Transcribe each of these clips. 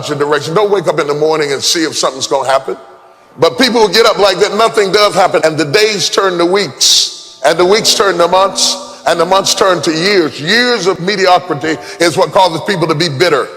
your direction. Don't wake up in the morning and see if something's going to happen. But people who get up like that, nothing does happen. And the days turn to weeks, and the weeks turn to months, and the months turn to years. Years of mediocrity is what causes people to be bitter.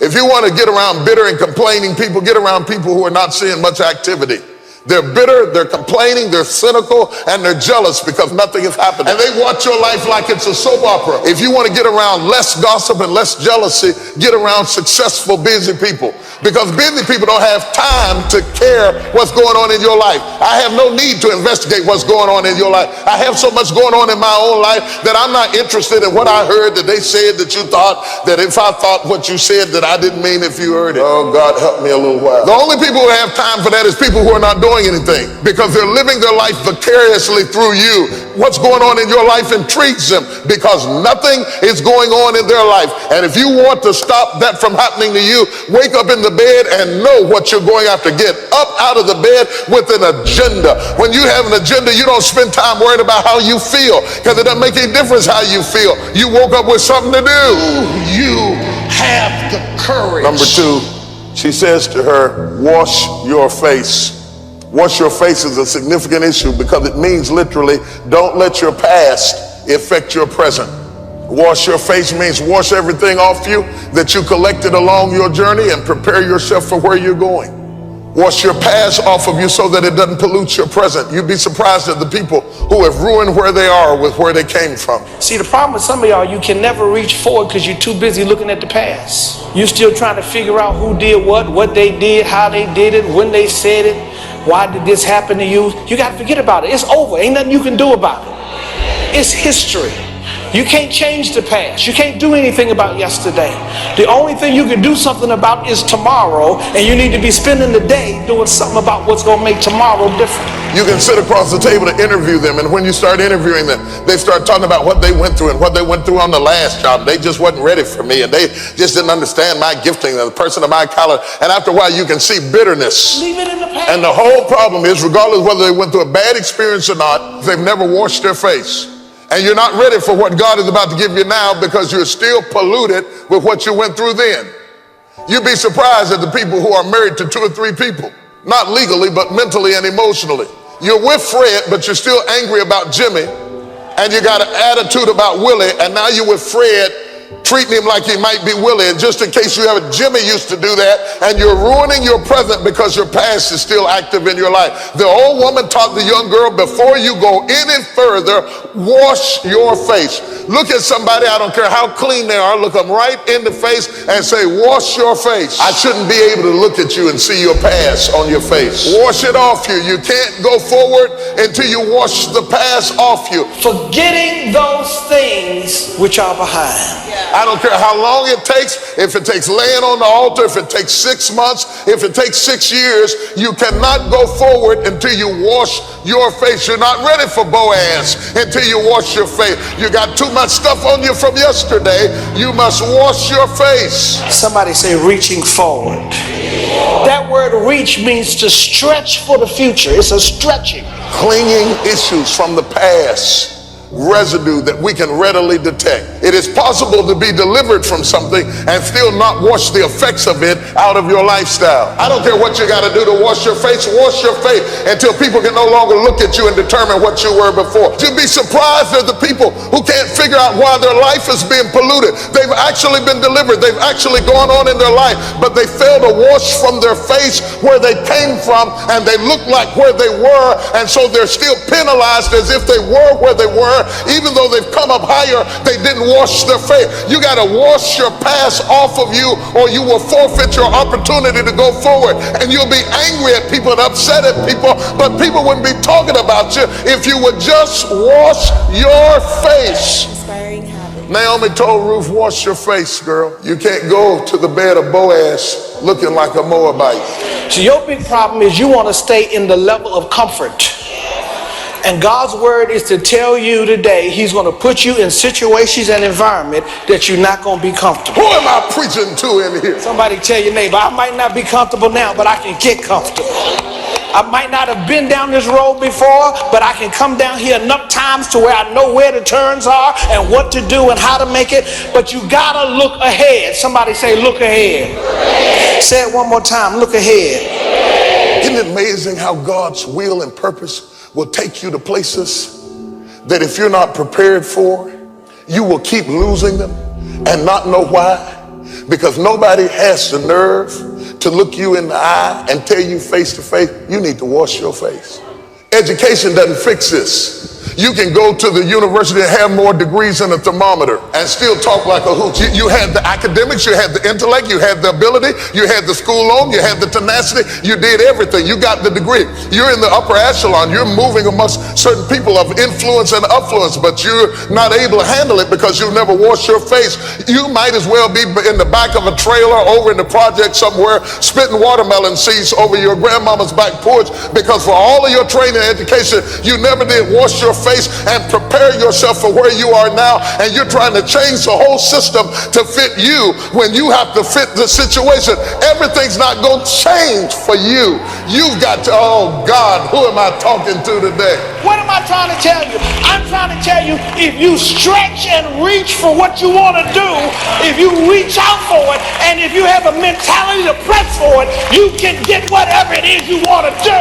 If you want to get around bitter and complaining people, get around people who are not seeing much activity. They're bitter, they're complaining, they're cynical, and they're jealous because nothing is happening. And they watch your life like it's a soap opera. If you want to get around less gossip and less jealousy, get around successful, busy people. Because busy people don't have time to care what's going on in your life. I have no need to investigate what's going on in your life. I have so much going on in my own life that I'm not interested in what I heard that they said that you thought, that if I thought what you said that I didn't mean if you heard it. Oh, God, help me a little while. The only people who have time for that is people who are not doing anything, because they're living their life vicariously through you. What's going on in your life intrigues them because nothing is going on in their life. And if you want to stop that from happening to you, wake up in the bed and know what you're going after. Get up out of the bed with an agenda. When you have an agenda, you don't spend time worrying about how you feel, because it doesn't make any difference how you feel. You woke up with something to do. You have the courage. Number 2, she says to her, wash your face. Wash your face is a significant issue because it means literally, don't let your past affect your present. Wash your face means wash everything off you that you collected along your journey and prepare yourself for where you're going. Wash your past off of you so that it doesn't pollute your present. You'd be surprised at the people who have ruined where they are with where they came from. See, the problem with some of y'all, you can never reach forward because you're too busy looking at the past. You're still trying to figure out who did what they did, how they did it, when they said it. Why did this happen to you? You got to forget about it. It's over. Ain't nothing you can do about it. It's history. You can't change the past. You can't do anything about yesterday. The only thing you can do something about is tomorrow, and you need to be spending the day doing something about what's going to make tomorrow different. You can sit across the table to interview them, and when you start interviewing them, they start talking about what they went through and what they went through on the last job. They just wasn't ready for me, and they just didn't understand my gifting, the person of my caliber. And after a while, you can see bitterness. Leave it in the past. And the whole problem is, regardless of whether they went through a bad experience or not, they've never washed their face. And you're not ready for what God is about to give you now because you're still polluted with what you went through then. You'd be surprised at the people who are married to 2 or 3 people, not legally, but mentally and emotionally. You're with Fred, but you're still angry about Jimmy, and you got an attitude about Willie, and now you're with Fred, treating him like he might be Willie. And just in case you haven't, Jimmy used to do that, and you're ruining your present because your past is still active in your life. The old woman taught the young girl, before you go any further, wash your face. Look at somebody, I don't care how clean they are, look them right in the face and say, wash your face. I shouldn't be able to look at you and see your past on your face. Wash it off you. You can't go forward until you wash the past off you. Forgetting those things which are behind. I don't care how long it takes, if it takes laying on the altar, if it takes 6 months, if it takes 6 years, you cannot go forward until you wash your face. You're not ready for Boaz until you wash your face. You got too much stuff on you from yesterday. You must wash your face. Somebody say reaching forward. That word reach means to stretch for the future. It's a stretching. Clinging issues from the past. Residue that we can readily detect. It is possible to be delivered from something and still not wash the effects of it out of your lifestyle. I don't care what you got to do to wash your face until people can no longer look at you and determine what you were before. You'd be surprised at the people who can't figure out why their life is being polluted. They've actually been delivered. They've actually gone on in their life, but they fail to wash from their face where they came from, and they look like where they were, and so they're still penalized as if they were where they were. Even though they've come up higher, they didn't wash their face. You got to wash your past off of you, or you will forfeit your opportunity to go forward. And you'll be angry at people and upset at people, but people wouldn't be talking about you if you would just wash your face. Inspiring habits. Naomi told Ruth, wash your face, girl. You can't go to the bed of Boaz looking like a Moabite. So your big problem is you want to stay in the level of comfort. And God's word is to tell you today, he's going to put you in situations and environment that you're not going to be comfortable. Who am I preaching to in here? Somebody tell your neighbor, I might not be comfortable now, but I can get comfortable. I might not have been down this road before, but I can come down here enough times to where I know where the turns are and what to do and how to make it. But you gotta look ahead. Somebody say, look ahead. Say it one more time, look ahead. Isn't it amazing how God's will and purpose will take you to places that if you're not prepared for, you will keep losing them and not know why? Because nobody has the nerve to look you in the eye and tell you face to face, you need to wash your face. Education doesn't fix this. You can go to the university and have more degrees than a thermometer and still talk like a hoot. You had the academics, you had the intellect, you had the ability, you had the school loan, you had the tenacity, you did everything. You got the degree. You're in the upper echelon. You're moving amongst certain people of influence and affluence, but you're not able to handle it because you've never washed your face. You might as well be in the back of a trailer over in the project somewhere spitting watermelon seeds over your grandmama's back porch because for all of your training and education, you never did wash your face and prepare yourself for where you are now, and you're trying to change the whole system to fit you when you have to fit the situation. Everything's not going to change for you. You've got to, oh God, who am I talking to today? What am I trying to tell you? I'm trying to tell you, if you stretch and reach for what you want to do, if you reach out for it, and if you have a mentality to press for it, you can get whatever it is you want to do.